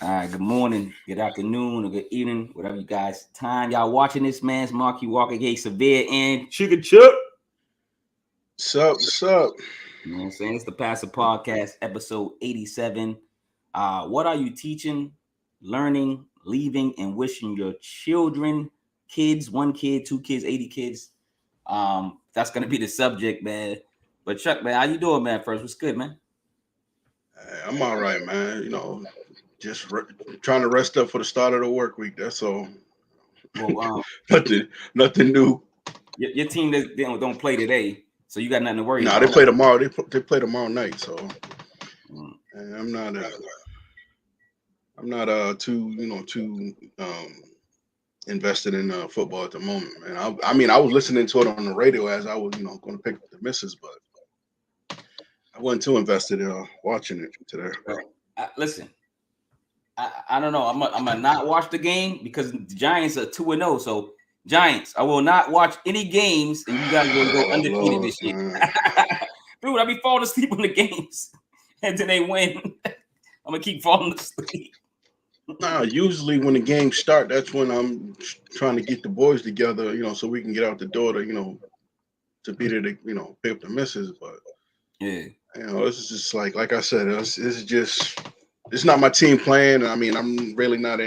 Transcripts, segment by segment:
All right, good morning, good afternoon, or good evening, whatever you guys time y'all watching this. Man's Marquis J, Cevere, and Sugar Chuck. What's up? What's up? You know what I'm saying? It's the Passive Podcast, episode 87. What are you teaching, learning, leaving, and wishing your children, kids, one kid, two kids, 80 kids? That's gonna be the subject, man. But Chuck, man, how you doing, man? First, what's good, man? I'm all right, man. Just trying to rest up for the start of the work week. That's all. Well, Nothing new. your team that don't play today, so you got nothing to worry Nah, about. they play tomorrow. They play tomorrow night. So Mm. I'm not. I'm not too invested in football at the moment, man. I was listening to it on the radio as I was going to pick up the misses, but I wasn't too invested in watching it today. Listen, I don't know. I'm gonna not watch the game because the Giants are 2-0. So Giants, I will not watch any games, and you guys will go Oh, undefeated Lord, this year. Dude, I be falling asleep on the games, and then they win. I'm gonna keep falling asleep. Nah, usually when the games start, that's when I'm trying to get the boys together, so we can get out the door to be there to, pick up the misses. But Yeah, this is just like I said, it's not my team playing. I mean, I'm really not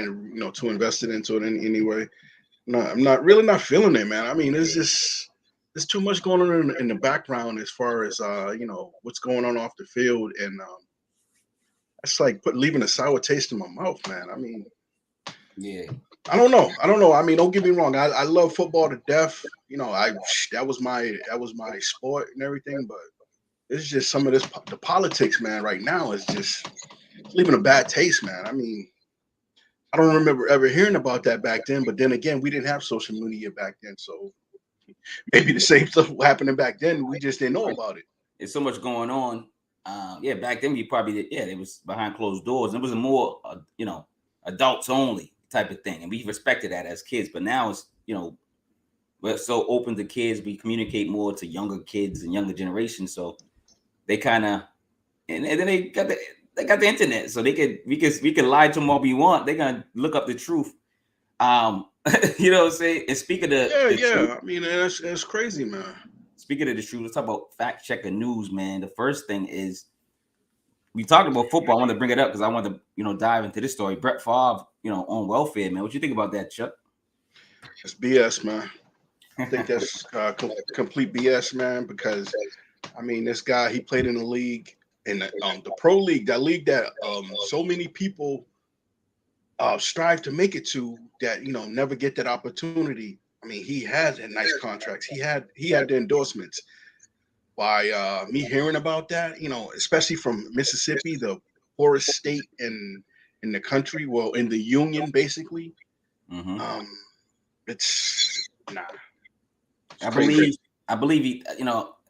too invested into it in any way. I'm not really not feeling it, man. I mean, there's too much going on in the background as far as what's going on off the field, and it's like leaving a sour taste in my mouth, man. I mean, yeah. I don't know. I mean, don't get me wrong. I love football to death. I that was my sport and everything. But it's just some of the politics, man. Right now is just leaving a bad taste, man. I mean, I don't remember ever hearing about that back then. But then again, we didn't have social media back then, so maybe the same stuff happening back then. We just didn't know about it. There's so much going on. Yeah, back then we probably did. Yeah, it was behind closed doors. It was a more, adults only type of thing, and we respected that as kids. But now it's, we're so open to kids. We communicate more to younger kids and younger generations. So they kind of, and then they got the internet, so we can lie to them all we want. They're gonna look up the truth. You know what I'm saying? And speaking of Yeah, the truth, yeah. I mean, it's crazy, man. speaking of the truth, let's talk about fact checking news, man. The first thing is we talked about football. I want to bring it up because I want to, dive into this story. Brett Favre, on welfare, man. What you think about that, Chuck? It's BS, man. I think that's complete BS, man. Because I mean, this guy he played in the league, in the pro league, that league that so many people strive to make it to, that never get that opportunity. I mean, he had nice contracts. He had the endorsements. By me hearing about that, especially from Mississippi, the poorest state in the country, well, in the union, basically. Mm-hmm. Um, it's nah, it's I crazy. believe, I believe he,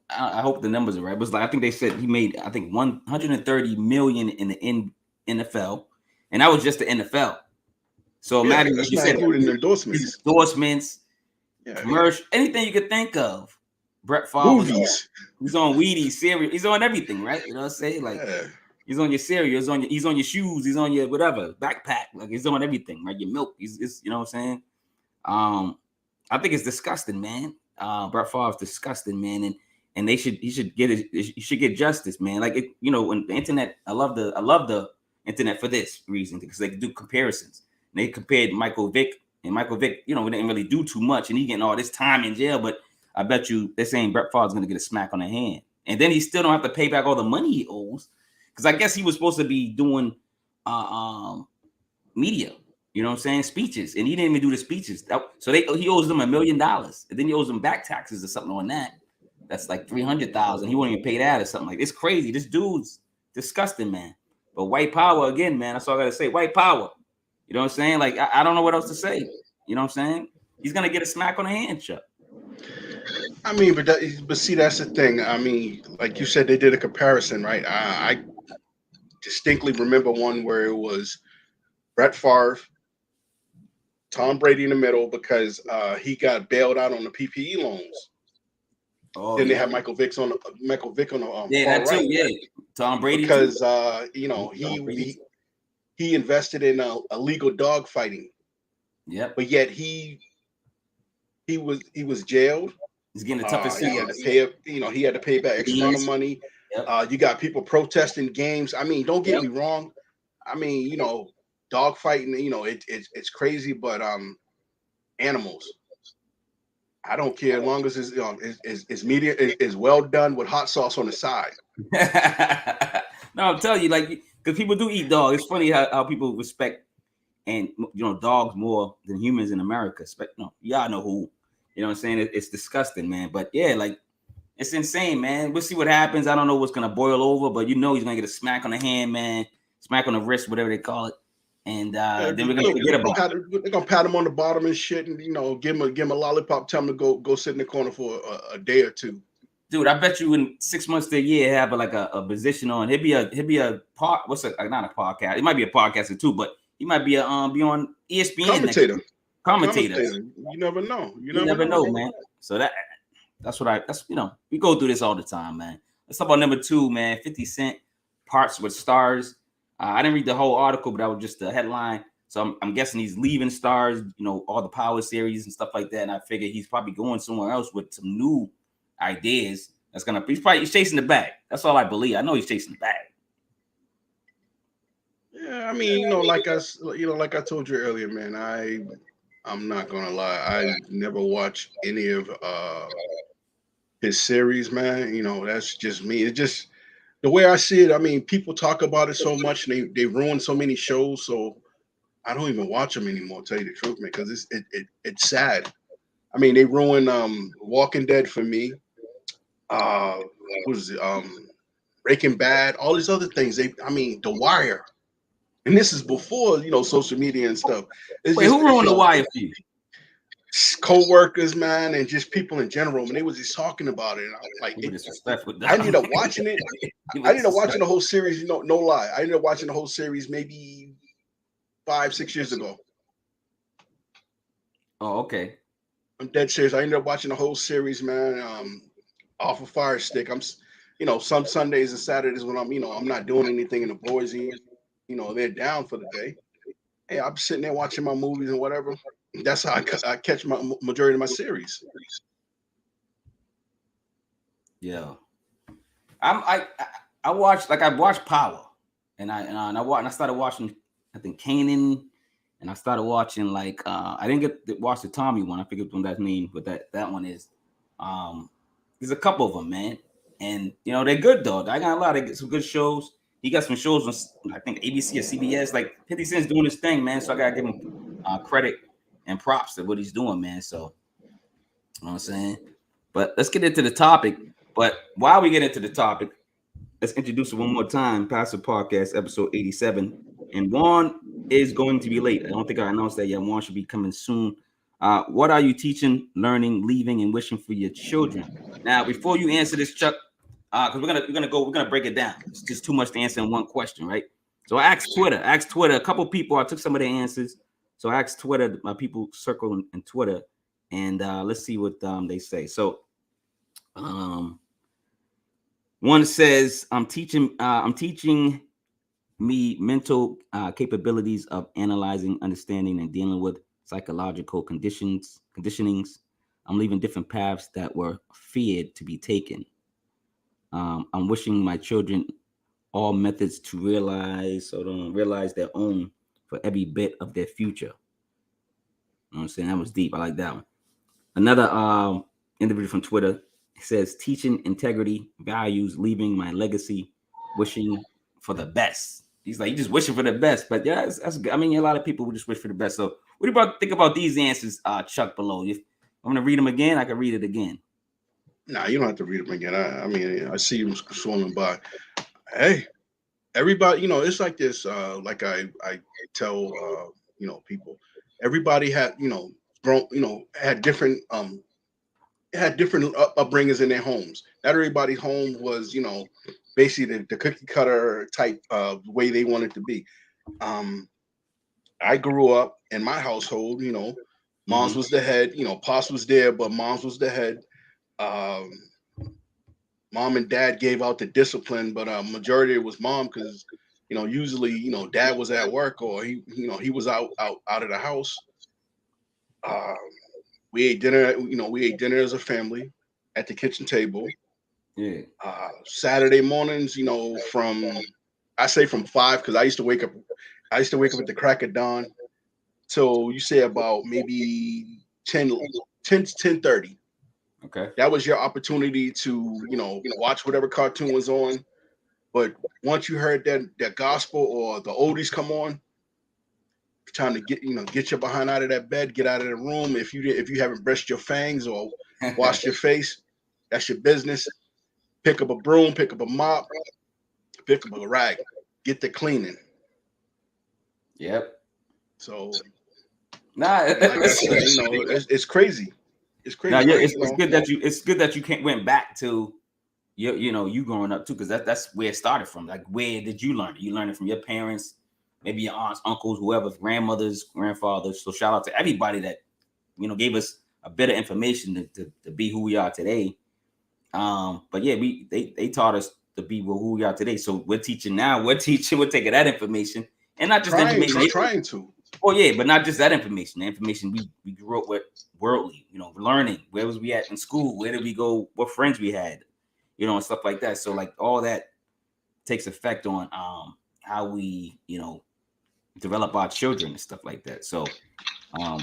I hope the numbers are right. It was like I think they said he made 130 million in the NFL, and that was just the NFL. So Yeah, imagine, like that's you not said, including his endorsements. endorsements, Yeah, commercial, anything you could think of. Brett Favre was on. movies. He's on Wheaties, cereal. He's on everything, right? You know what I'm saying? Like Yeah, he's on your cereal. He's on your shoes. He's on your whatever backpack. Like he's on everything, right? Your milk. It's you know what I'm saying? Um, I think it's disgusting, man. Brett Favre's disgusting, man, and he should get it. He should get justice, man. Like it, when the internet. I love the internet for this reason because they can do comparisons. And they compared Michael Vick, and Michael Vick, didn't really do too much, and he getting all this time in jail. But I bet you they're saying Brett Favre's going to get a smack on the hand, and then he still don't have to pay back all the money he owes because I guess he was supposed to be doing media. You know what I'm saying? Speeches, and he didn't even do the speeches. So he owes them $1 million, and then he owes them back taxes or something on that. That's like 300,000. He won't even pay that or something like. It's crazy. This dude's disgusting, man. But white power again, man. That's all I gotta say. White power. You know what I'm saying? Like I don't know what else to say. You know what I'm saying? He's gonna get a smack on the hand, Chuck. I mean, but see, that's the thing. I mean, like you said, they did a comparison, right? I distinctly remember one where it was Brett Favre, Tom Brady in the middle because he got bailed out on the PPE loans. Oh Then they yeah, have Michael Vick on the yeah, far that too. right Yeah, Tom Brady too. because Tom Brady. he invested in illegal dog fighting. Yep. But yet he was jailed. He's getting the toughest He had to sentence. pay, he had to pay back X amount of money. Yep. You got people protesting games. I mean, don't get Yep. me wrong. I mean, dog fighting, it's crazy, but animals. I don't care as long as it's media is well done with hot sauce on the side. No, I'm telling you, like, because people do eat dog. It's funny how people respect and dogs more than humans in America. Y'all know who. You know what I'm saying? It's disgusting, man. But yeah, like, it's insane, man. We'll see what happens. I don't know what's gonna boil over, but he's gonna get a smack on the hand, man, smack on the wrist, whatever they call it. And then we're gonna forget about it. They're gonna pat him on the bottom and shit, and give him a lollipop, tell him to go sit in the corner for a day or two. Dude, I bet you in 6 months to a year have a position on. He'll be a not a podcast. It might be a podcaster too, but he might be be on ESPN. Commentator. You never know. You never know, man. So that's we go through this all the time, man. Let's talk about number 2, man. 50 Cent parts with stars. I didn't read the whole article, but that was just the headline. So I'm guessing he's leaving stars, all the Power series and stuff like that. And I figure he's probably going somewhere else with some new ideas. He's chasing the bag. That's all I believe. I know he's chasing the bag. Yeah, I mean, like I told you earlier, man. I'm not gonna lie. I never watched any of his series, man. That's just me. It's just the way I see it. I mean, people talk about it so much, and they ruin so many shows. So I don't even watch them anymore. To tell you the truth, man, because it's sad. I mean, they ruined Walking Dead for me. What is it? Breaking Bad, all these other things. The Wire, and this is before social media and stuff. Who ruined The Wire for you? Co-workers, man, and just people in general. And they was just talking about it. And I ended up watching it. I ended up watching the whole series. No lie. I ended up watching the whole series maybe 5-6 years ago. Oh, okay. I'm dead serious. I ended up watching the whole series, man. Off of Fire Stick. I'm, some Sundays and Saturdays when I'm not doing anything in the boys, they're down for the day. Hey, I'm sitting there watching my movies and whatever. That's how I catch my majority of my series. Yeah, I watched Power, and I started watching I think Kanan, and I started watching I didn't get to watch the Tommy one. I forget what that name, but that one is. There's a couple of them, man, and they're good though. I got a lot of some good shows. He got some shows on I think ABC or CBS. Like 50 Cent's doing his thing, man. So I gotta give him credit and props to what he's doing, man. So you know what I'm saying. But let's get into the topic. But while we get into the topic, let's introduce it one more time. Passive Podcast, episode 87. And Juan is going to be late. I don't think I announced that yet. Juan should be coming soon. What are you teaching, learning, leaving, and wishing for your children? Now, before you answer this, Chuck, because we're gonna break it down. It's just too much to answer in one question, right? So I asked Twitter. A couple people. I took some of their answers. So I asked Twitter, my people circle in Twitter, and let's see what they say. So, one says, "I'm teaching me mental capabilities of analyzing, understanding, and dealing with psychological conditionings. I'm leaving different paths that were feared to be taken. I'm wishing my children all methods to realize their own for every bit of their future." You know what I'm saying? That was deep. I like that one. Another individual from Twitter says, "Teaching integrity, values, leaving my legacy, wishing for the best." He's like, you just wishing for the best. But yeah, that's good. I mean, a lot of people would just wish for the best. So what do you think about these answers, Chuck, below? If I'm going to read them again, I can read it again. Nah, you don't have to read them again. I mean, I see them scrolling by. Hey, everybody, it's like this. Like I tell, people, everybody had, grown, had different upbringings in their homes. Not everybody's home was, basically the cookie cutter type of way they wanted to be. I grew up in my household, mom's was the head, pops was there, but mom's was the head. Mom and dad gave out the discipline, but majority it was mom because usually, dad was at work or he was out of the house. Um, we ate dinner. We ate dinner as a family at the kitchen table. Yeah. Saturday mornings, I say from 5 because I used to wake up. I used to wake up at the crack of dawn. So you say about maybe 10 to 10:30. Okay. That was your opportunity to, watch whatever cartoon was on. But once you heard that gospel or the oldies come on, time to get your behind out of that bed, get out of the room. If you haven't brushed your fangs or washed your face, that's your business. Pick up a broom, pick up a mop, pick up a rag, get the cleaning. Yep. So, Nah, like I said, it's crazy. It's nah, crazy. yeah, Like, it's good that you can't went back to you growing up too, because that's where it started from. Like, where did you learn it? You learned it from your parents, maybe your aunts, uncles, whoever, grandmothers, grandfathers. So shout out to everybody that gave us a bit of information to be who we are today. But yeah, they taught us to be who we are today. So we're teaching now. We're taking that information and not just trying to. Oh yeah, but not just that information. The information we grew up with, worldly, learning. Where was we at in school? Where did we go? What friends we had, and stuff like that. So like all that takes effect on how we develop our children and stuff like that. So now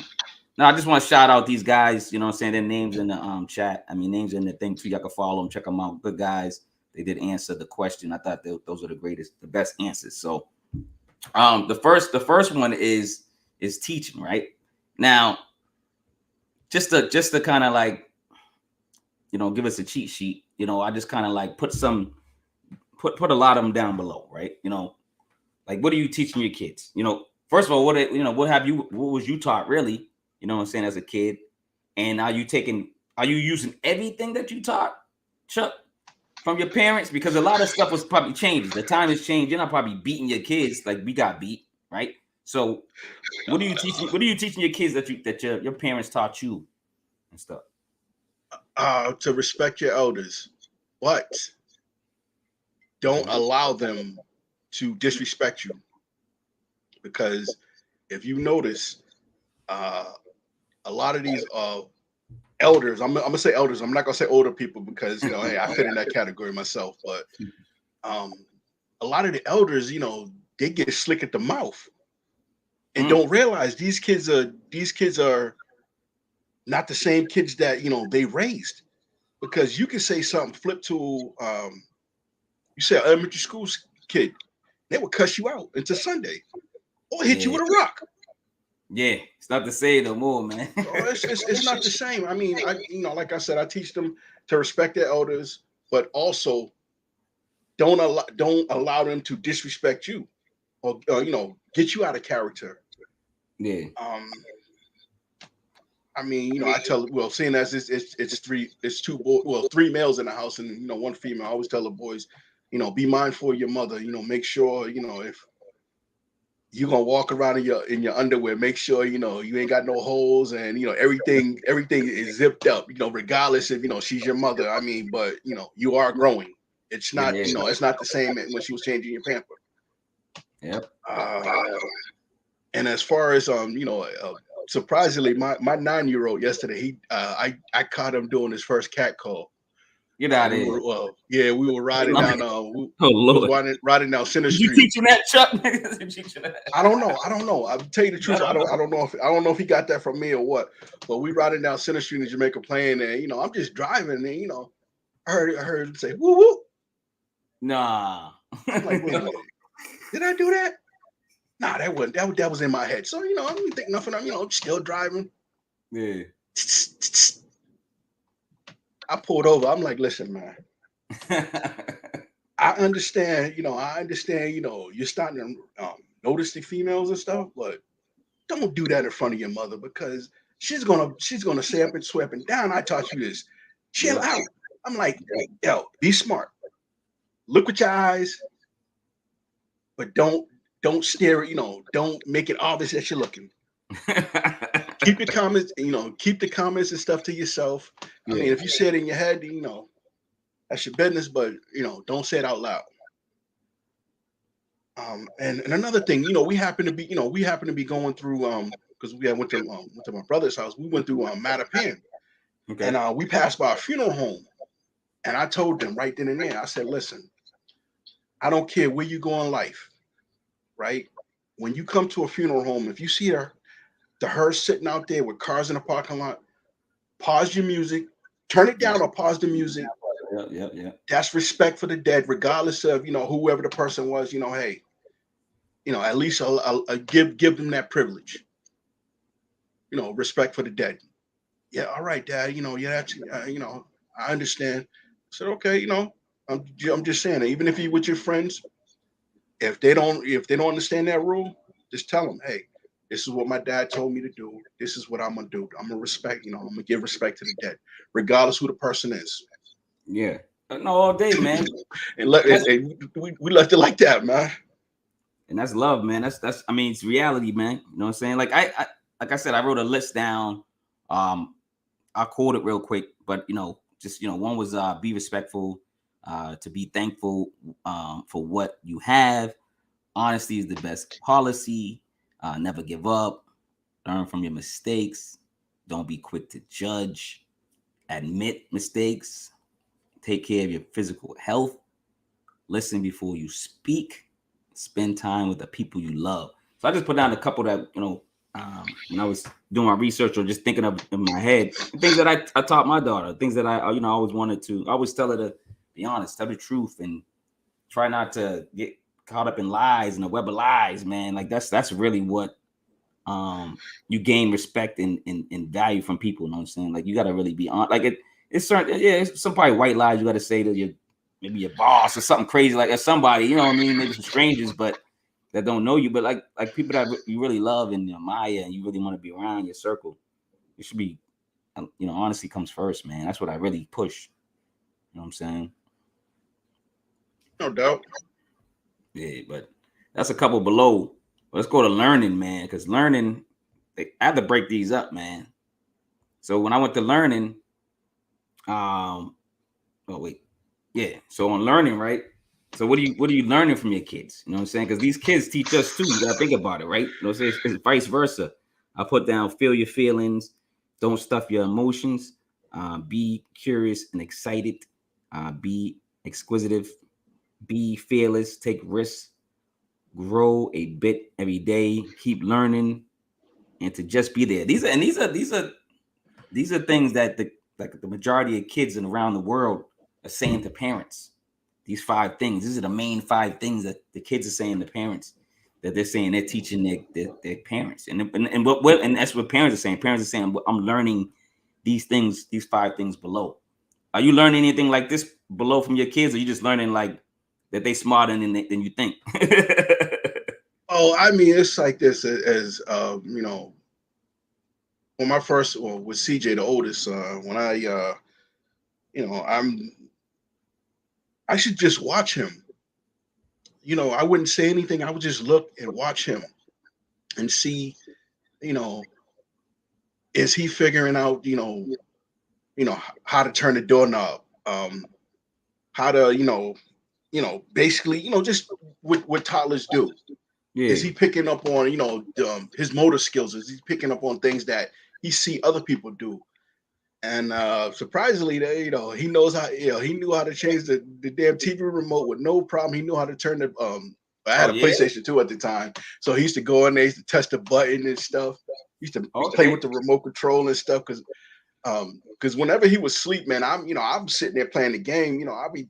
I just want to shout out these guys. Saying their names in the chat. I mean, names in the thing too. Y'all can follow them, check them out. Good guys. They did answer the question. I thought those are the best answers. So the first one is teaching, right? Now, just to kind of like give us a cheat sheet. I just kind of like put a lot of them down below, right? Like, what are you teaching your kids? First of all, what was you taught really? What I'm saying, as a kid, and are you using everything that you taught, Chuck, from your parents? Because a lot of stuff was probably changed. The time has changed. You're not probably beating your kids like we got beat, right? So what are you teaching? What are you teaching your kids that your parents taught you and stuff? To respect your elders, but don't allow them to disrespect you. Because if you notice, a lot of these elders, I'm gonna say elders. I'm not gonna say older people because hey, I fit in that category myself. But a lot of the elders, they get slick at the mouth and don't realize these kids are not the same kids that they raised. Because you can say something, flip to you say an elementary school kid, they would cuss you out into Sunday or hit you with a rock. Yeah, it's not the same no more, man. It's not the same. I mean, like I said, I teach them to respect their elders, but also don't allow them to disrespect you or get you out of character. Yeah. I mean, I tell, seeing as it's three males in the house and one female. I always tell the boys, be mindful of your mother. Make sure if you're gonna walk around in your underwear, make sure you ain't got no holes and everything is zipped up. Regardless if she's your mother. I mean, but you are growing. It's not it's not the same when she was changing your pamper. Yep. And as far as surprisingly, my 9-year-old yesterday, I caught him doing his first cat call. Get out of here. We were riding down. Riding down Center Did Street. You teaching that, Chuck? I don't know. I'll tell you the truth. I don't know if he got that from me or what. But we riding down Center Street in Jamaica playing, and I'm just driving, and I heard him say woo woo. Nah. I'm like, wait a minute. Did I do that? Nah, that was in my head. So I didn't think nothing. I'm still driving. Yeah. I pulled over. I'm like, listen, man. I understand. You're starting to notice the females and stuff, but don't do that in front of your mother because she's gonna say up and swear up and down. I taught you this. Chill out. I'm like, yo, be smart. Look with your eyes, but don't stare. Don't make it obvious that you're looking. Keep your comments. Keep the comments and stuff to yourself. I mean, if you say it in your head, that's your business. But don't say it out loud. And another thing, we happen to be going through because we had went to my brother's house. We went through Mattapan, Okay. and we passed by a funeral home, and I told them right then and there, I said, listen, I don't care where you go in life, right? When you come to a funeral home, if you see the hearse sitting out there with cars in the parking lot, pause your music, turn it Yeah. down or pause the music. Yeah. That's respect for the dead, regardless of whoever the person was. Hey, at least I'll give them that privilege. Respect for the dead. Yeah, all right, Dad. Yeah, that's I understand. I said, okay. I'm just saying that even if you with your friends, if they don't understand that rule, just tell them, hey, this is what my dad told me to do. This is what I'm gonna do. I'm gonna respect. I'm gonna give respect to the dead, regardless who the person is. Yeah. No, all day, man. We left it like that, man. And that's love, man. That's I mean, it's reality, man. You know what I'm saying? Like I like I said, I wrote a list down. I'll quote it real quick, but just one was be respectful, to be thankful for what you have. Honesty is the best policy. Never give up. Learn from your mistakes. Don't be quick to judge. Admit mistakes. Take care of your physical health. Listen before you speak. Spend time with the people you love. So I just put down a couple that when I was doing my research or just thinking of in my head, things that I taught my daughter, things that I always wanted to. I always tell her to be honest, tell the truth, and try not to get caught up in lies and the web of lies, man. Like that's really what you gain respect and value from people. You know what I'm saying? Like you got to really be on. Like it's certain, yeah. It's some probably white lies you got to say to maybe your boss or something crazy like somebody. You know what I mean? Maybe some strangers, but that don't know you. But like people that you really love and admire and you really want to be around your circle. It should be, honesty comes first, man. That's what I really push. You know what I'm saying? No doubt. Yeah, but that's a couple below. Let's go to learning, man, because learning, I have to break these up, man. So when I went to learning, oh wait, yeah. So on learning, right? So what are you learning from your kids? You know what I'm saying? Because these kids teach us too. You gotta think about it, right? It's vice versa. I put down feel your feelings, don't stuff your emotions, be curious and excited, be exquisitive, be fearless, take risks, grow a bit every day, keep learning, and to just be there. These are things that the majority of kids and around the world are saying to parents. These 5 things. These are the main 5 things that the kids are saying to parents. That they're saying they're teaching their parents. And that's what parents are saying. Parents are saying, I'm learning these things, these 5 things below. Are you learning anything like this below from your kids? Or are you just learning like that they smarter than you think? Oh, I mean, it's like this as when my first with CJ, the oldest, when I should just watch him. I wouldn't say anything. I would just look and watch him and see, you know, is he figuring out, how to turn the doorknob, how to, basically, just what toddlers do. Is Yeah. he picking up on, his motor skills? Is he picking up on things that he see other people do? And surprisingly, he knows how. He knew how to change the damn TV remote with no problem. He knew how to turn the. I Oh had a yeah. PlayStation 2 at the time, so he used to go in there, he used to touch the button and stuff. He used to play Okay. with the remote control and stuff because whenever he was asleep, man, I'm sitting there playing the game. I'll be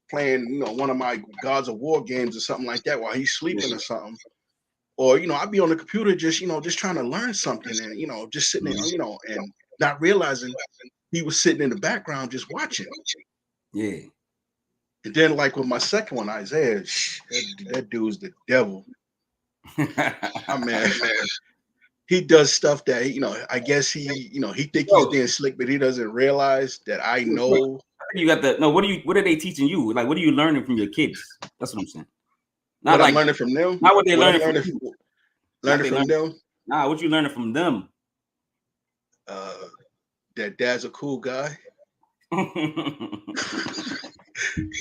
playing, one of my Gods of War games or something like that while he's sleeping Yeah. or something. Or I'd be on the computer just trying to learn something and just sitting there, Mhm. and not realizing he was sitting in the background just watching. Yeah. And then like with my second one, Isaiah, that dude's the devil. I mean, he does stuff that I guess he think he's Yo, being slick, but he doesn't realize that I know. you got the no. What are they teaching you? Like, what are you learning from your kids? That's what I'm saying. Not What I'm like learning from them, not what they what I'm learning from learning you. Not learning they from learn. them, Nah, what you learning from them? uh, that dad's a cool guy. Yeah.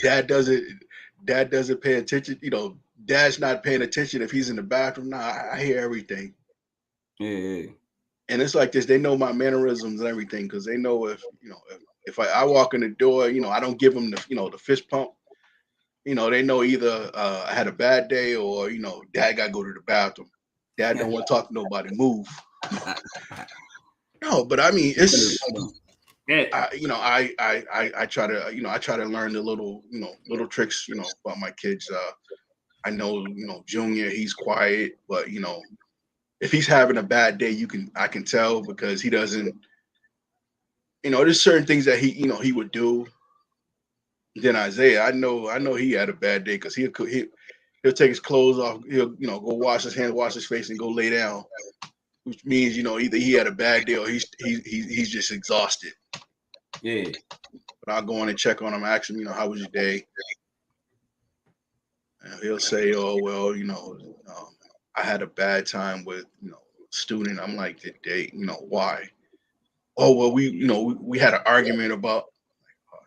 Dad doesn't dad doesn't pay attention. dad's not paying attention if he's in the bathroom. Nah, I hear everything. Yeah. And it's like this. They know my mannerisms and everything because they know if I walk in the door, I don't give them the fist pump. They know either I had a bad day or dad got to go to the bathroom. Dad don't want to talk to nobody. Move. No, but I mean it's. Yeah. I try to learn the little tricks about my kids. I know Junior, he's quiet, but if he's having a bad day, I can tell because he doesn't. There's certain things that he would do. Then Isaiah, I know he had a bad day because he'll take his clothes off, he'll go wash his hands, wash his face, and go lay down, which means either he had a bad day or he's just exhausted. Yeah. But I'll go in and check on him, ask him, how was your day? And he'll say, oh well, I had a bad time with student. I'm like, did they, why? Oh well, we had an argument about.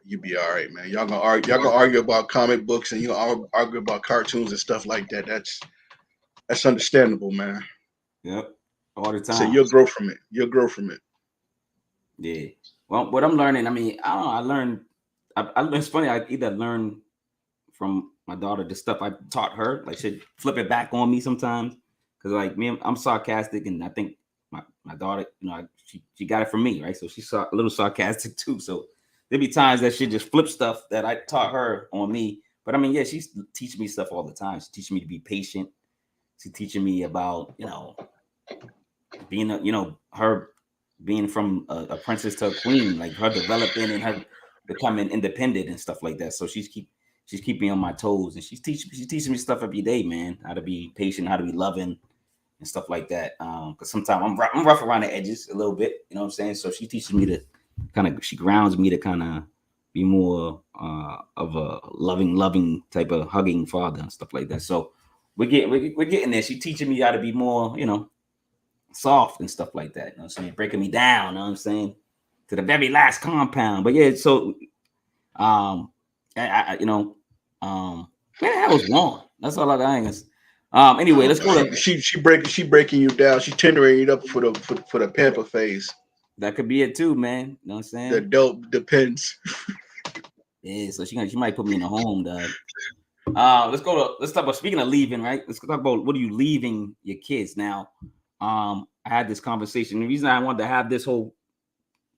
You be all right, man. Y'all gonna argue about comic books and argue about cartoons and stuff like that. That's understandable, man. Yep. All the time. So you'll grow from it. You'll grow from it. Yeah. Well, what I'm learning, I mean, I don't know. I learned. It's funny. I either learn from my daughter the stuff I taught her, like she'd flip it back on me sometimes, because like me, I'm sarcastic, and I think my daughter, she got it from me, right? So she's a little sarcastic too. So there'd be times that she just flip stuff that I taught her on me. But I mean, yeah, she's teaching me stuff all the time. She's teaching me to be patient. She's teaching me about being her being from a princess to a queen, like her developing and her becoming independent and stuff like that. So she's keeping me on my toes, and she's teaching me stuff every day, man. How to be patient, how to be loving, and stuff like that. Because sometimes I'm rough around the edges a little bit, you know what I'm saying? So she teaches me to she grounds me to kind of be more of a loving type of hugging father and stuff like that. So we're getting there. She teaching me how to be more, soft and stuff like that. You know what I'm saying? Breaking me down, you know what I'm saying? To the very last compound. But yeah, so man, I was wrong. That's all I got. Anyway, let's go. She breaking you down. She's tendering you up for the pamper phase. That could be it too, man. You know what I'm saying? The dope depends. Yeah, so she might put me in a home, dog. Let's talk about, speaking of leaving, right? Let's talk about what are you leaving your kids now. I had this conversation. The reason I wanted to have this whole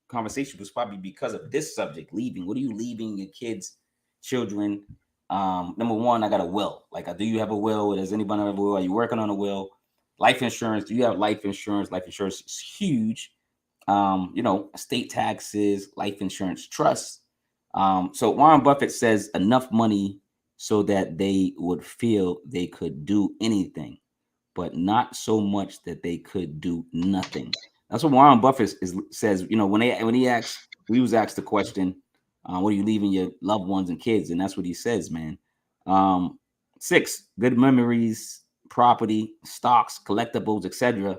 conversation was probably because of this subject, leaving. What are you leaving your kids, children? Number one, I got a will. Like, do you have a will? Does anybody have a will? Are you working on a will? Life insurance. Do you have life insurance? Life insurance is huge. Estate taxes, life insurance, trusts. So Warren Buffett says enough money so that they would feel they could do anything, but not so much that they could do nothing. That's what Warren Buffett says. When we was asked the question, what are you leaving your loved ones and kids? And that's what he says, man. 6, good memories, property, stocks, collectibles, etc.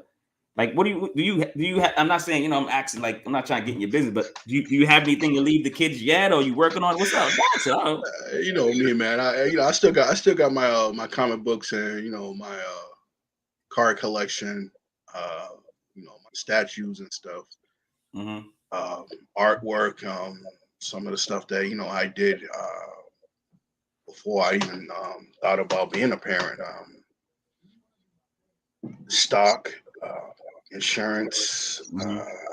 Like, what do you have? I'm not saying, I'm asking, like, I'm not trying to get in your business, but do you have anything to leave the kids yet? Or are you working on it? What's up? You know me, man. I still got my my comic books and my card collection, my statues and stuff, artwork, some of the stuff that I did before I even thought about being a parent. Stock, insurance.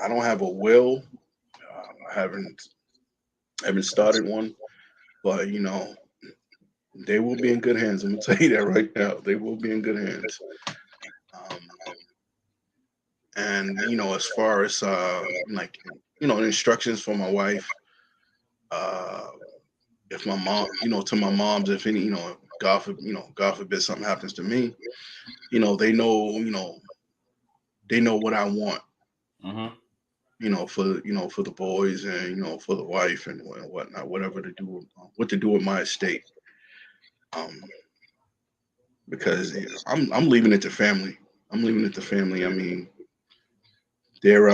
I don't have a will. I haven't started one, but they will be in good hands. I'm gonna tell you that right now. They will be in good hands. And as far as instructions for my wife, if my mom, to my moms, if any, God forbid something happens to me, they know, they know what I want. For the boys and for the wife and whatnot, whatever to do, what to do with my estate. Because I'm leaving it to family. I'm leaving it to family. I mean, they're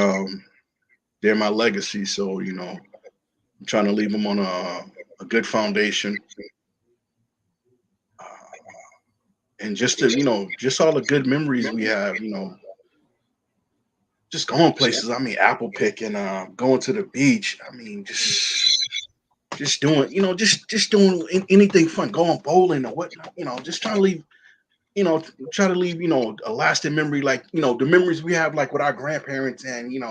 my legacy. So I'm trying to leave them on a good foundation. and just to, just all the good memories we have, just going places. I mean, apple picking, going to the beach. I mean, just doing, just doing anything fun, going bowling or whatnot. Just trying to leave, try to leave, a lasting memory, like the memories we have, like with our grandparents and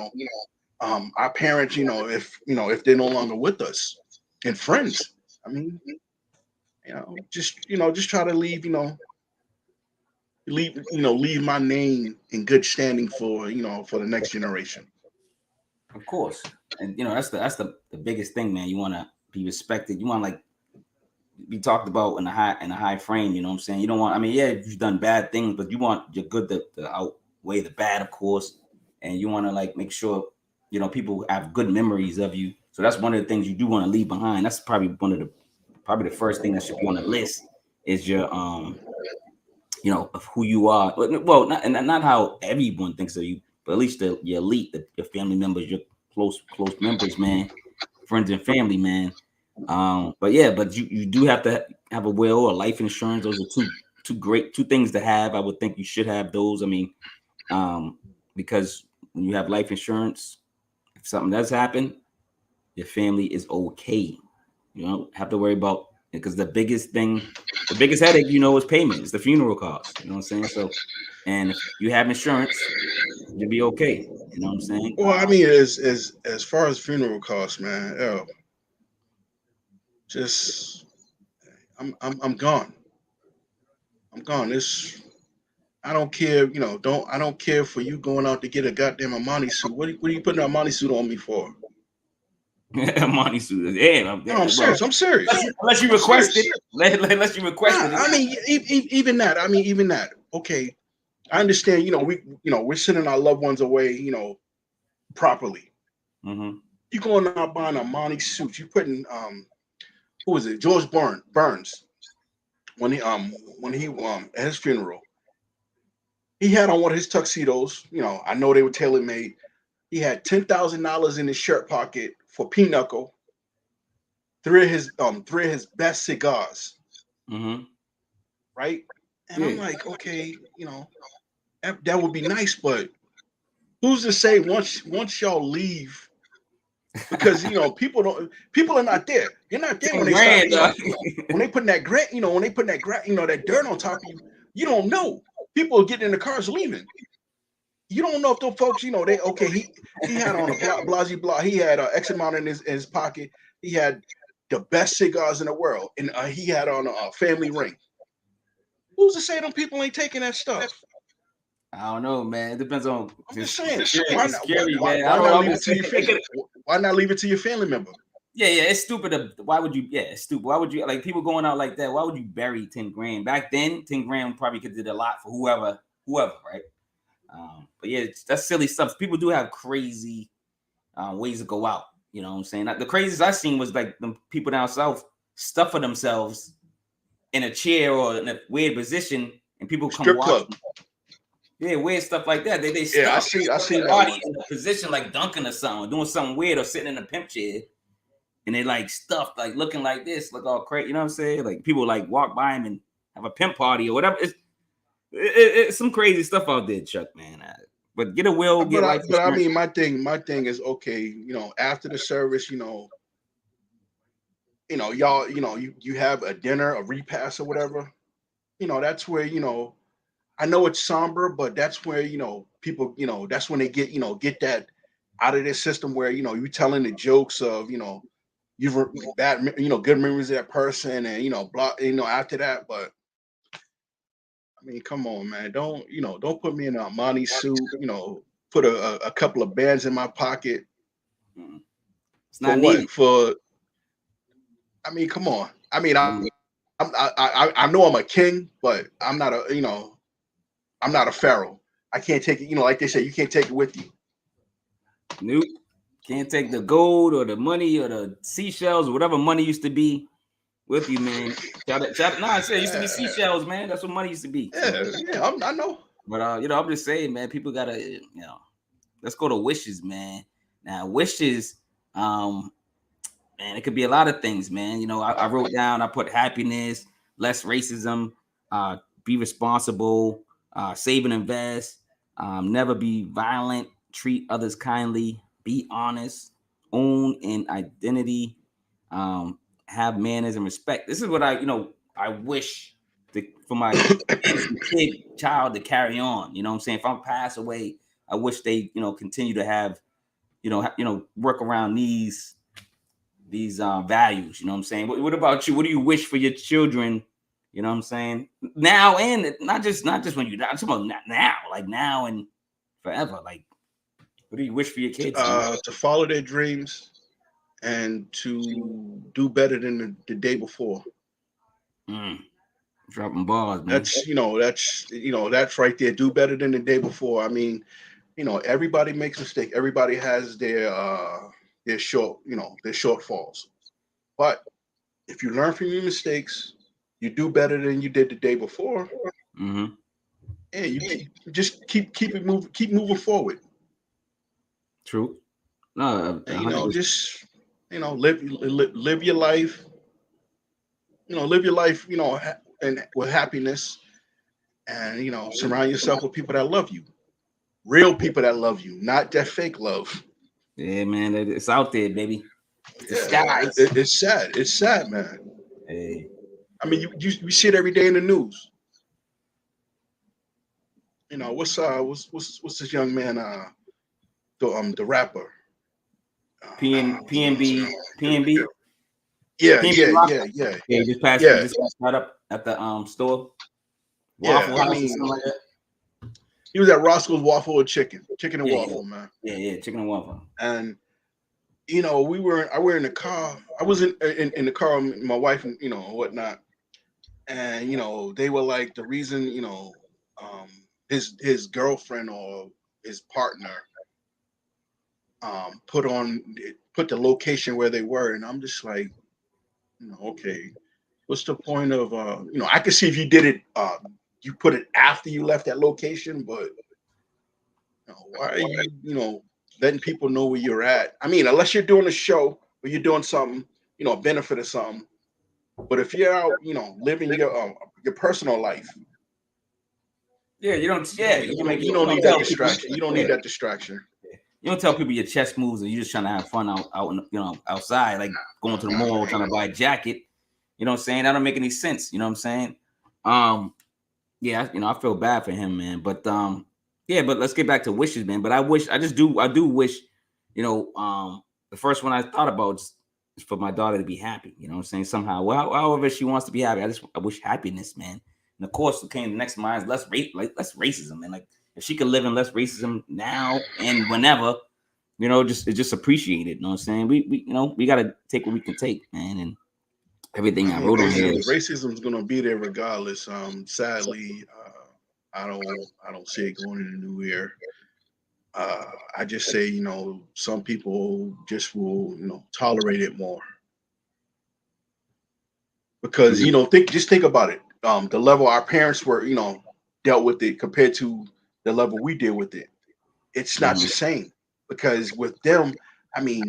our parents. If they're no longer with us, and friends. I mean, just try to leave, leave my name in good standing for for the next generation. Of course, and that's the biggest thing, man. You want to be respected. You want to like be talked about in a high frame. You know what I'm saying? You don't want. I mean, yeah, you've done bad things, but you want your good to outweigh the bad, of course. And you want to like make sure people have good memories of you. So that's one of the things you do want to leave behind. That's probably probably the first thing that should be on the list is your of who you are. Well, not how everyone thinks of you, but at least your elite, your family members, your close members, man, friends and family, man. But you do have to have a will or life insurance. Those are two things to have. I would think you should have those. I mean, because when you have life insurance, if something does happen, your family is okay. You don't have to worry about it because the biggest headache, is payment. It's the funeral costs. You know what I'm saying? So, and if you have insurance, you'll be okay. You know what I'm saying? Well, I mean, as far as funeral costs, man, just I'm gone. I'm gone. I don't care. I don't care for you going out to get a goddamn Armani suit. What are you putting an Armani suit on me for? Money suit. Yeah, No, I'm serious. I'm serious. Unless you request it. Unless you request it. I mean, even that. I mean, even that. Okay, I understand. We're sending our loved ones away. Properly. Mm-hmm. You going out buying a Armani suit? You putting who was it? George Burns. When he at his funeral, he had on one of his tuxedos. I know they were tailor made. He had $10,000 in his shirt pocket for pinochle. Three of his best cigars. Mm-hmm. Right? And I'm like, okay, that would be nice, but who's to say once y'all leave? Because people are not there. You're not there when they start. When they put that that dirt on top of you, you don't know. People are getting in the cars leaving. You don't know if those folks, he had on a blasey blah. He had X amount in his pocket. He had the best cigars in the world, and he had on a family ring. Who's to say them people ain't taking that stuff? I don't know, man. It depends on. I'm just saying. Why not leave it to your family? Why not leave it to your family member? Yeah, it's stupid. Why would you? Yeah, it's stupid. Why would you like people going out like that? Why would you bury 10 grand? Back then, 10 grand probably could did a lot for whoever, right? But yeah, that's silly stuff. People do have crazy ways to go out. You know what I'm saying? The craziest I seen was like the people down south stuffing themselves in a chair or in a weird position, and people come strip watch. Club. Yeah, weird stuff like that. They stuff I see body in a position like dunking or something, doing something weird, or sitting in a pimp chair, and they like stuffed, like looking like this, look all crazy. You know what I'm saying? Like people like walk by him and have a pimp party or whatever. It's some crazy stuff out there, Chuck, man. But get a will, get life. But I mean, my thing is okay. After the service, y'all, you have a dinner, a repast, or whatever. That's where I know it's somber, but that's where people, that's when they get that out of their system where you telling the jokes of you've bad good memories of that person and blah after that. But I mean, come on, man, don't put me in a Armani suit, put a couple of bands in my pocket. It's not for needed. what? I mean, come on. I mean, I know I'm a king, but I'm not I'm not a pharaoh. I can't take it. Like they say, you can't take it with you. Nope. Can't take the gold or the money or the seashells or whatever money used to be with you, man. I said it used to be seashells, man. That's what money used to be. Yeah, I know. But I'm just saying, man, people gotta, let's go to wishes, man. Now, wishes, man, it could be a lot of things, man. I wrote down, I put happiness, less racism, be responsible, save and invest, never be violent, treat others kindly, be honest, own an identity, have manners and respect. This is what I wish for my child to carry on. You know what I'm saying? If I pass away, I wish they, continue to have, work around these values. You know what I'm saying? What about you? What do you wish for your children? You know what I'm saying? Now and not just when you die. I'm talking about now, like now and forever. Like, what do you wish for your kids? To follow their dreams and to do better than the day before. Dropping bars, man. That's right there. Do better than the day before. I mean, everybody makes mistakes. Everybody has their shortfalls. But if you learn from your mistakes, you do better than you did the day before. Mm-hmm. Yeah, you just keep it moving, keep moving forward. True. No, and, just live your life. Live your life. And with happiness, and surround yourself with people that love you, real people that love you, not that fake love. Yeah, man, it's out there, baby. It's sad. It's sad, man. Hey. I mean, you see it every day in the news. What's this young man? The rapper. PNB. Yeah. Yeah, he just passed right up at the store. Waffle House or something like that. He was at Roscoe's Waffle and Chicken and Waffle, man. Yeah, chicken and waffle. And I were in the car. I was in the car with my wife and whatnot. And they were like, the reason his girlfriend or his partner put the location where they were, and I'm just like, okay, what's the point of I could see if you did it, you put it after you left that location, but why are you letting people know where you're at? I mean, unless you're doing a show or you're doing something, a benefit or something. But if you're out, living your personal life, you don't need that distraction. You don't need that distraction. You don't tell people your chest moves and you're just trying to have fun out outside, like going to the mall trying to buy a jacket. You know what I'm saying? That don't make any sense. You know what I'm saying? I feel bad for him, man. But but let's get back to wishes, man. But I do wish, the first one I thought about is for my daughter to be happy. You know what I'm saying? Somehow, however she wants to be happy. I wish happiness, man. And of course, came the next mind is less racism, man. Like if she could live in less racism now and whenever, just appreciate it. You know what I'm saying? We gotta take what we can take, man. And everything I wrote on here. Racism is gonna be there regardless. Sadly, I don't see it going in the new year. I just say, some people just will, tolerate it more. Because, think about it. The level our parents were, dealt with it compared to the level we deal with it. It's not the same. Because with them, I mean,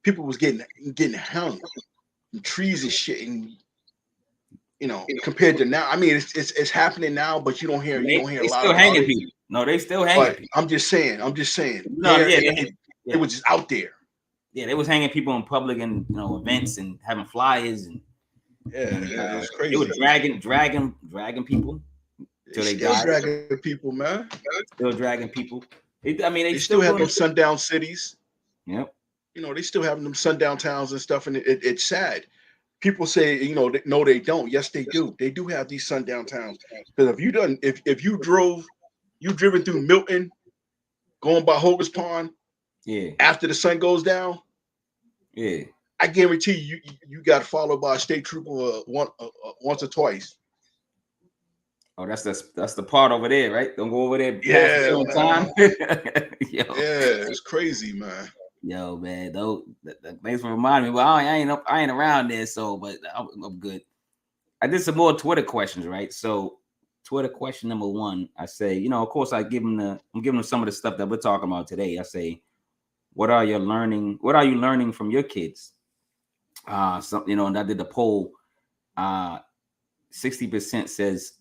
people was getting hung from trees and shit, and compared to now, I mean, it's happening now, but you don't hear a lot still about hanging it. people. No, they still hanging people. I'm just saying. No, it was just out there. Yeah, they was hanging people in public and events and having flyers and it's crazy. They were dragging people till they died. Dragging people, man. Still dragging people. They still have those sundown cities. Yep. They still have them sundown towns and stuff, and it's sad. People say, no, they don't. Yes, they do. They do have these sundown towns. Because if you've driven through Milton, going by Hogan's Pond, after the sun goes down, I guarantee you got followed by a state trooper once or twice. Oh, that's the part over there, right? Don't go over there. Yeah, time. Yo. Yeah, it's crazy, man. Yo, man, thanks for reminding me. Well, I ain't around there, but I'm good. I did some more Twitter questions, right? So, Twitter question number 1, I say, of course, I'm giving them some of the stuff that we're talking about today. I say, what are you learning from your kids? And I did the poll. 60% says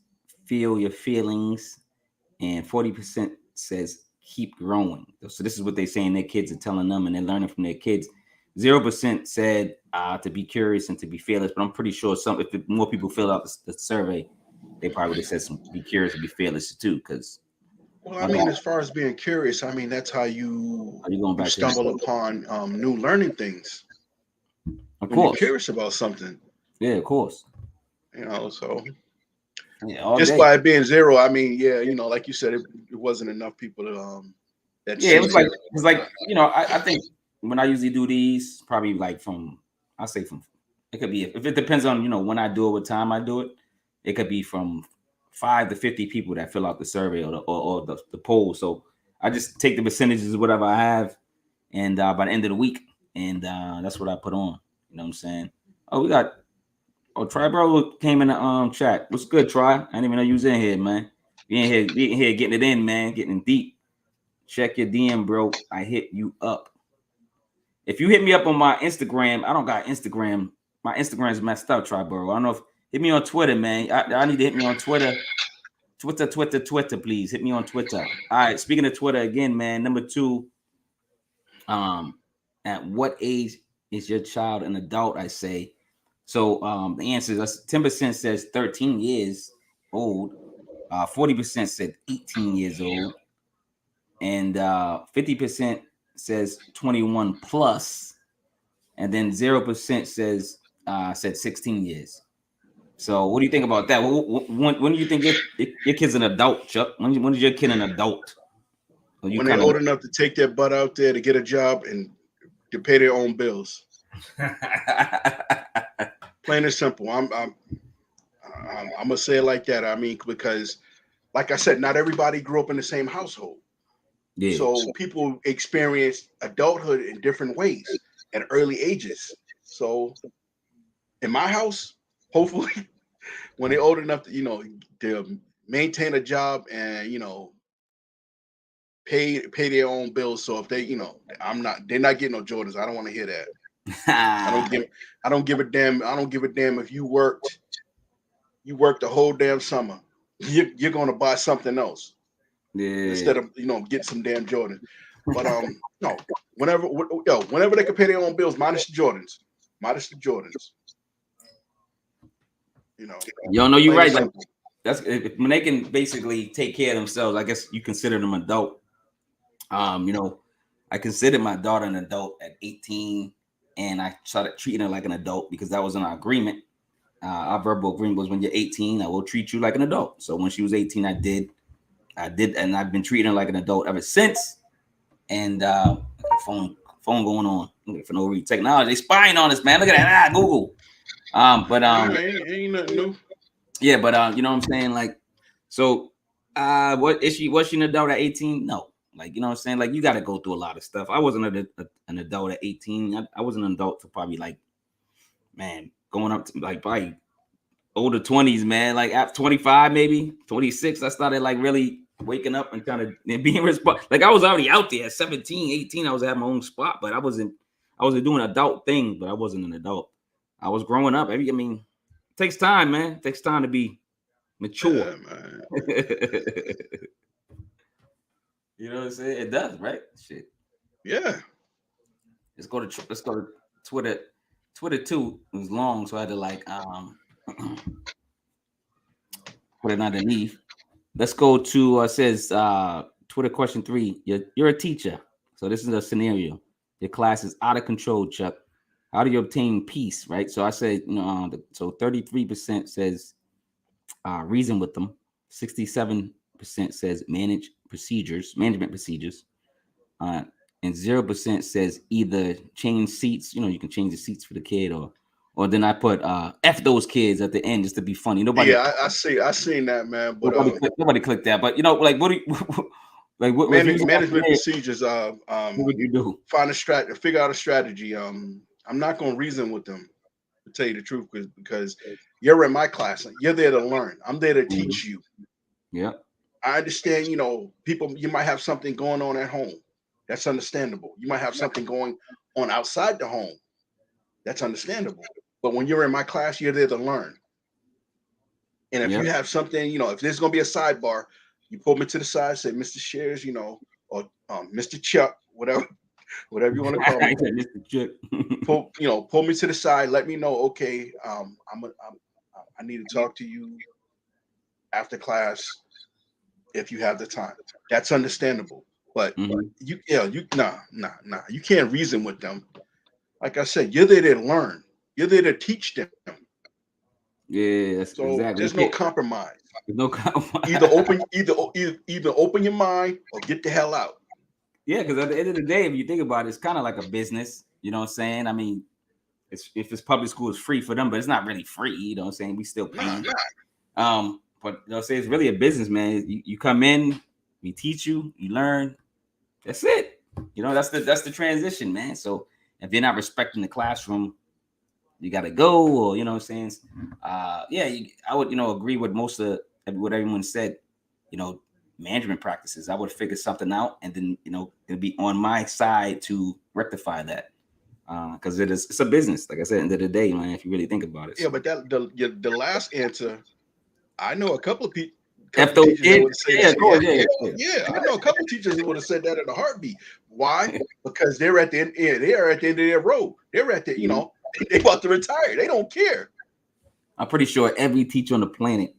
feel your feelings, and 40% says keep growing. So this is what they're saying their kids are telling them, and they're learning from their kids. 0% said to be curious and to be fearless, but I'm pretty sure if more people fill out the survey, they probably would have said some be curious and be fearless too. Because Well, I mean, as far as being curious, I mean that's how you are you going back to stumble upon new learning things. Of When you're course, curious about something, yeah, of course, so yeah, all just day. by it being 0, I mean, yeah, like you said, it wasn't enough people to that Yeah, it sees was like I think when I usually do these, probably like I say from it could be if it depends on when I do it, what time I do it. It could be from 5 to 50 people that fill out the survey or the poll. So I just take the percentages of whatever I have, and by the end of the week, and that's what I put on. You know what I'm saying? Oh, we got Try Bro came in the chat. What's good, Try? I didn't even know you was in here, man. Be in here getting it in, man, getting deep. Check your DM, bro. I hit you up. If you hit me up on my Instagram, I don't got Instagram. My Instagram's messed up, Triborough. I don't know if hit me on Twitter, man. I need to hit me on Twitter. Twitter, please. Hit me on Twitter. All right. Speaking of Twitter again, man. Number 2, at what age is your child an adult? I say. So the answer is 10% says 13 years old. 40% said 18 years old. And 50% says 21 plus, and then 0% said 16 years. So what do you think about that? When do you think your kid's an adult, Chuck? When is your kid an adult? Or you when they're old enough to take their butt out there to get a job and to pay their own bills. Plain and simple. I'm gonna say it like that. I mean, because like I said, not everybody grew up in the same household. Yeah. So people experience adulthood in different ways at early ages. So in my house, hopefully, when they're old enough to maintain a job and pay their own bills. So if they're not getting no Jordans. I don't want to hear that. I don't give a damn. I don't give a damn if you worked the whole damn summer. You're gonna buy something else. Yeah. Instead of getting some damn Jordans. But no, whenever they can pay their own bills, minus the Jordans. Yo, no, you're right. Like that's when they can basically take care of themselves. I guess you consider them adult. I considered my daughter an adult at 18, and I started treating her like an adult because that was in our agreement. Our verbal agreement was when you're 18, I will treat you like an adult. So when she was 18, I did, and I've been treating her like an adult ever since. And phone going on for no reason. Technology, they spying on us, man. Look at that, Google. Ain't nothing new. Yeah, but you know what I'm saying, like, so, what is she? Was she an adult at 18? No, like, you know what I'm saying, like, you got to go through a lot of stuff. I wasn't an adult at 18. I was an adult for probably like, man, going up to like probably older 20s, man. Like at 25, maybe 26, I started like really waking up and kind of being responsible. Like I was already out there at 17, 18. I was at my own spot, but I wasn't doing adult thing, but I wasn't an adult. I was growing up. It takes time, man. It takes time to be mature. Yeah, man. You know what I'm saying? It does, right? Shit. Yeah. Let's go to Twitter. Twitter too. It was long, so I had to like put it underneath. Let's go to says Twitter question 3. You're a teacher, so this is a scenario. Your class is out of control, Chuck. How do you obtain peace? Right. So I said, so 33% says reason with them. 67% says management procedures, and 0% says either change seats. You can change the seats for the kid, or then I put F those kids at the end just to be funny. Nobody. Yeah, I seen that, man. But nobody clicked that. But like, what do you like? What management procedures? What would you do? Find a figure out a strategy. I'm not gonna reason with them, to tell you the truth, because you're in my class. You're there to learn. I'm there to teach you. Yeah. I understand. People. You might have something going on at home. That's understandable. You might have something going on outside the home. That's understandable. But when you're in my class, you're there to learn. And if you have something, if there's gonna be a sidebar, you pull me to the side, say, Mr. Shares, or Mr. Chuck, whatever you want to call me. Mr. Chuck. pull me to the side, let me know, okay, I need to talk to you after class if you have the time. That's understandable. But you can't reason with them. Like I said, you're there to learn. You're there to teach them. Yeah, that's so exactly. There's no compromise. There's no compromise. either open your mind or get the hell out. Yeah, because at the end of the day, if you think about it, it's kind of like a business. You know what I'm saying? I mean, if it's public school, it's free for them, but it's not really free. You know what I'm saying? We still paying. But you know, say it's really a business, man. You come in, we teach you, you learn. That's it. You know, that's the transition, man. So if you're not respecting the classroom, you got to go, or you know what I'm saying? I would agree with most of what everyone said. You know, management practices. I would figure something out, and then it'd be on my side to rectify that. Because it's a business, like I said, at the end of the day, man. If you really think about it. Yeah, but the last answer, I know a couple of people. I know a couple of teachers who would have said that in a heartbeat. Why? Because they're at the end. Yeah, they are at the end of their road. They're at the, they about to retire. They don't care. I'm pretty sure every teacher on the planet,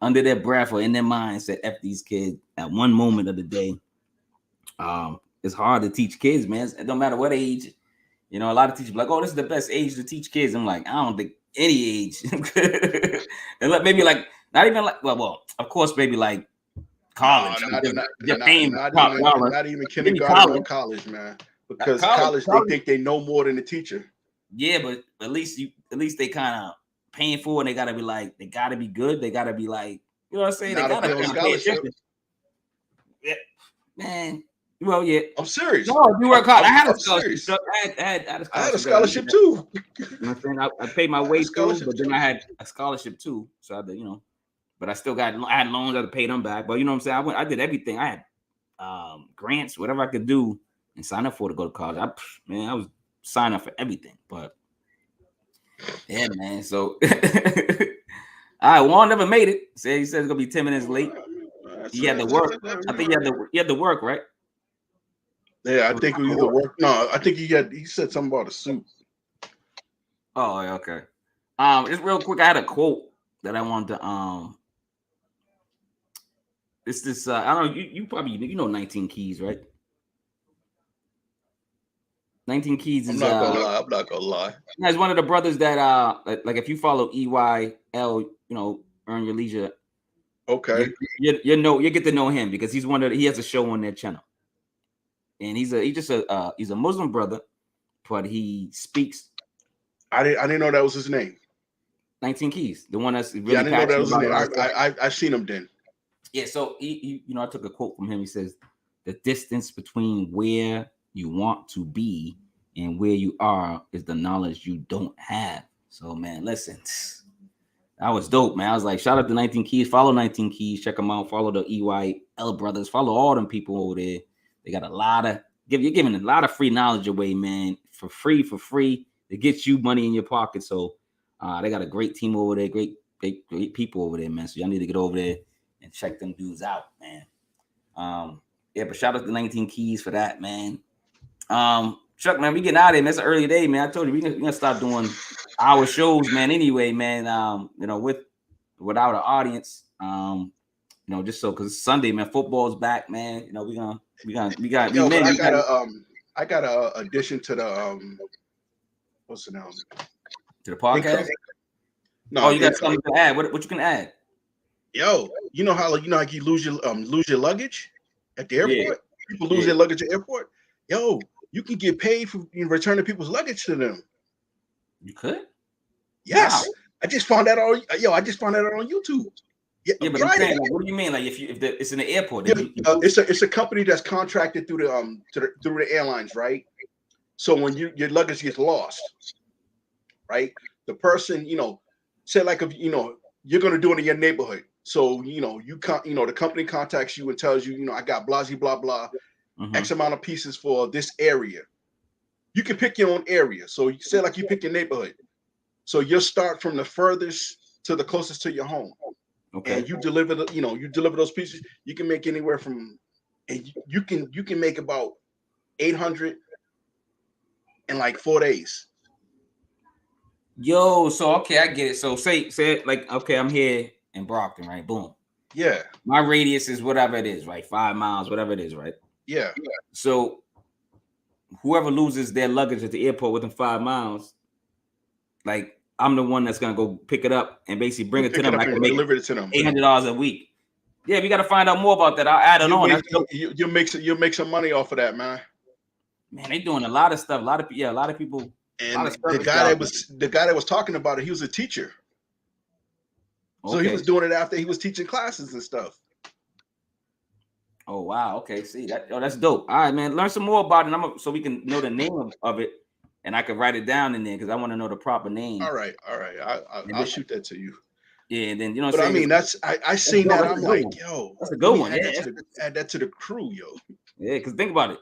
under their breath or in their mind, said "F these kids" at one moment of the day. It's hard to teach kids, man. It don't matter what age. A lot of teachers be like, "Oh, this is the best age to teach kids." I'm like, I don't think any age, and maybe like. Not even like well, of course, maybe like college. Not even kindergarten or college, man. Because college, they think they know more than the teacher. Yeah, but at least they kind of paying for it. And they gotta be like, they gotta be good. They gotta be like, you know what I'm saying? Not they gotta pay attention. Yeah, man. Well, yeah. I'm serious. No, you work hard. I had a scholarship. I had a scholarship too. You know what I'm saying? I paid my way through, but then I had a scholarship too. So I had to, but I had loans. I had to pay them back. But you know what I'm saying? I did everything. I had grants, whatever I could do and sign up for to go to college. I was signing up for everything. But yeah, man. So all right, Juan never made it. He said it's gonna be 10 minutes late. He had to work. I think he had to work, right? Yeah, I think we either work. No, I think he said something about a suit. Oh, okay. Just real quick, I had a quote that I wanted to It's this. I don't know. You probably 19 Keys, right? 19 Keys is. I'm not gonna lie. He's one of the brothers that like if you follow EYL, Earn Your Leisure. Okay. You get to know him because he has a show on their channel, and he's a Muslim brother, but he speaks. I didn't know that was his name. 19 Keys, the one that's really I didn't know that was his name. I've seen him then. Yeah, so he I took a quote from him. He says, "The distance between where you want to be and where you are is the knowledge you don't have." So, man, listen, that was dope, man. I was like, shout out to 19 Keys. Follow 19 Keys. Check them out. Follow the EYL brothers. Follow all them people over there. They got you're giving a lot of free knowledge away, man, for free. It gets you money in your pocket. So they got a great team over there. Great people over there, man. So y'all need to get over there and check them dudes out, man. But shout out to 19 Keys for that, man. Chuck, man, we getting out of here, man. It's an early day, man. I told you we're gonna start doing our shows, man. Anyway, man. Without an audience, just so because it's Sunday, man. Football's back, man. I got a addition to the what's the name? To the podcast. No, you got something to add. What you can add? Yo, you know how you lose your luggage at the airport? Yeah. People lose their luggage at the airport. Yo, you can get paid for returning people's luggage to them. You could? Yes. Wow. I just found that on YouTube. Yeah, but I'm saying, like, what do you mean? Like, if it's in the airport? It's a company that's contracted through the airlines, right? So when your luggage gets lost, right? The person, say like if you're gonna do it in your neighborhood. So the company contacts you and tells you, I got blah blah blah, X amount of pieces for this area. You can pick your own area. So you say like you pick your neighborhood. So you'll start from the furthest to the closest to your home. Okay. and you deliver those pieces, you can make anywhere from, and you can make about 800 in like 4 days. Yo, so okay, I get it. So say like, okay, I'm here in Brockton, right? Boom. Yeah. My radius is whatever it is, right? 5 miles, whatever it is, right? Yeah. So whoever loses their luggage at the airport within 5 miles, like I'm the one that's gonna go pick it up and basically bring it to them. I can make deliver it to them. $800 a week. Yeah, we got to find out more about that. I'll add it on. You'll make some money off of that, man. Man, they doing a lot of stuff. A lot of people. And the guy that was talking about it, he was a teacher. So he was doing it after he was teaching classes and stuff. Oh wow. Okay. See that. Oh, that's dope. All right, man. Learn some more about it. So we can know the name of it, and I can write it down in there because I want to know the proper name. All right. I'll shoot that to you. Yeah. And then But I mean, I seen that. I'm like, yo, that's a good one. Add that to the crew, yo. Yeah, because think about it.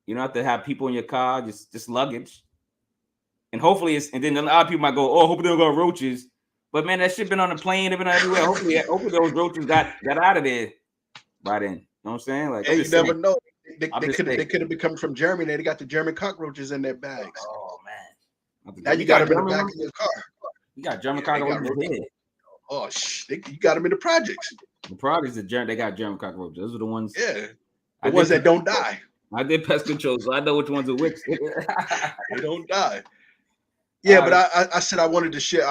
You don't have to have people in your car, just luggage. And hopefully and then a lot of people might go, oh, hope they don't got roaches. But man, that shit been on the plane, they've been everywhere. Hopefully those roaches got out of there by then. You know what I'm saying? Like, and you never know. They could have been coming from Germany. They got the German cockroaches in their bags. Oh man. Now you got them in the back of your car. You got German cockroaches here. Oh you got them in the projects. The projects they got German cockroaches. Those are the ones. Yeah. The ones that don't die. I did pest control, so I know which ones are which. They don't die. Yeah, but I said I wanted to share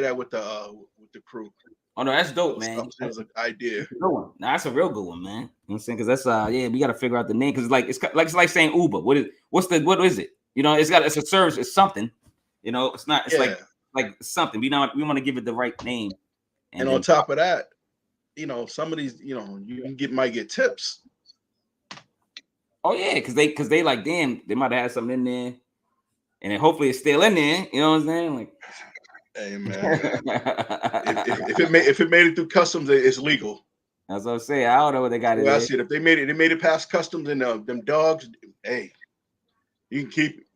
that with the crew. Oh no, that's dope, man. That was an idea. Nah, that's a real good one, man. You know what I'm saying? Because that's we got to figure out the name because it's like saying Uber. What is it? You know, it's a service. It's something. You know, it's not. It's like something. We want to give it the right name. And on top of that, some of these, you might get tips. Oh yeah, because they like, damn, they might have had something in there. And then hopefully it's still in there. You know what I'm saying? Like, hey man, if it made it through customs, it's legal. That's what I'm saying. I don't know what they got in there. I see it. If they made it past customs and them dogs, hey, you can keep it.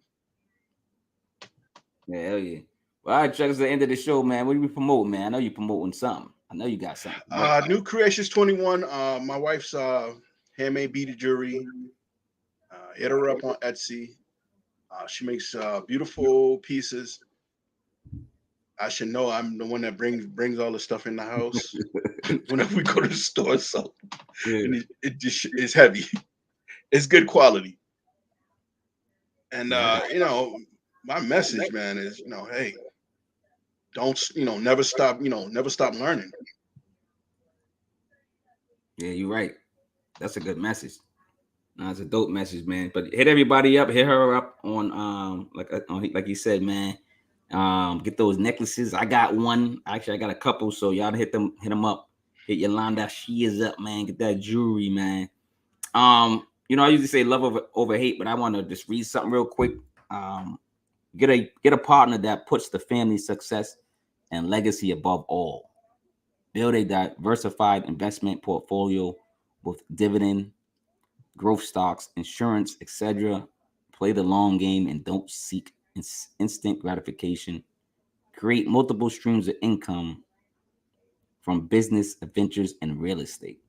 Yeah, hell yeah. Well, all right, Chuck, it's the end of the show, man. What do we promote, man? I know you're promoting something. I know you got something. New Creations 21. My wife's handmade beaded jewelry. Hit her up on Etsy. She makes beautiful pieces. I should know I'm the one that brings all the stuff in the house whenever we go to the store. So it just is heavy. It's good quality. And my message, man, is hey, don't never stop learning. Yeah, you're right. That's a good message. It's a dope message, man. But hit everybody up, hit her up on like you said, man. Get those necklaces. I got one. Actually, I got a couple. So y'all hit them up. Hit Yolanda. She is up, man. Get that jewelry, man. I usually say love over hate, but I want to just read something real quick. Get a partner that puts the family success and legacy above all. Build a diversified investment portfolio with dividend, growth stocks, insurance, etc. Play the long game and don't seek instant gratification. Create multiple streams of income from business, adventures, and real estate.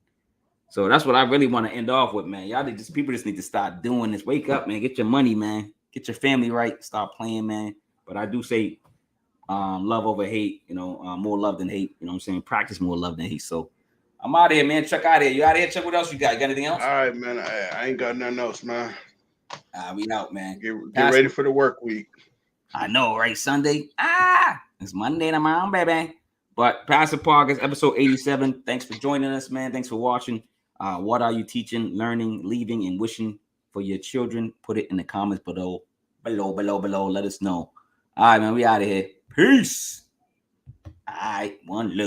So that's what I really want to end off with, man. People just need to start doing this. Wake up, man. Get your money, man. Get your family right. Start playing, man. But I do say love over hate, more love than hate. You know what I'm saying? Practice more love than hate. So I'm out of here, man. Chuck out of here. You out of here, Chuck? What else you got? You got anything else? All right, man. I ain't got nothing else, man. We out, man. Get ready for the work week. I know, right? Sunday. It's Monday tomorrow, baby. But Pastor Parker's episode 87. Thanks for joining us, man. Thanks for watching. What are you teaching, learning, leaving, and wishing for your children? Put it in the comments below. Let us know. All right, man. We out of here. Peace. All right. One love.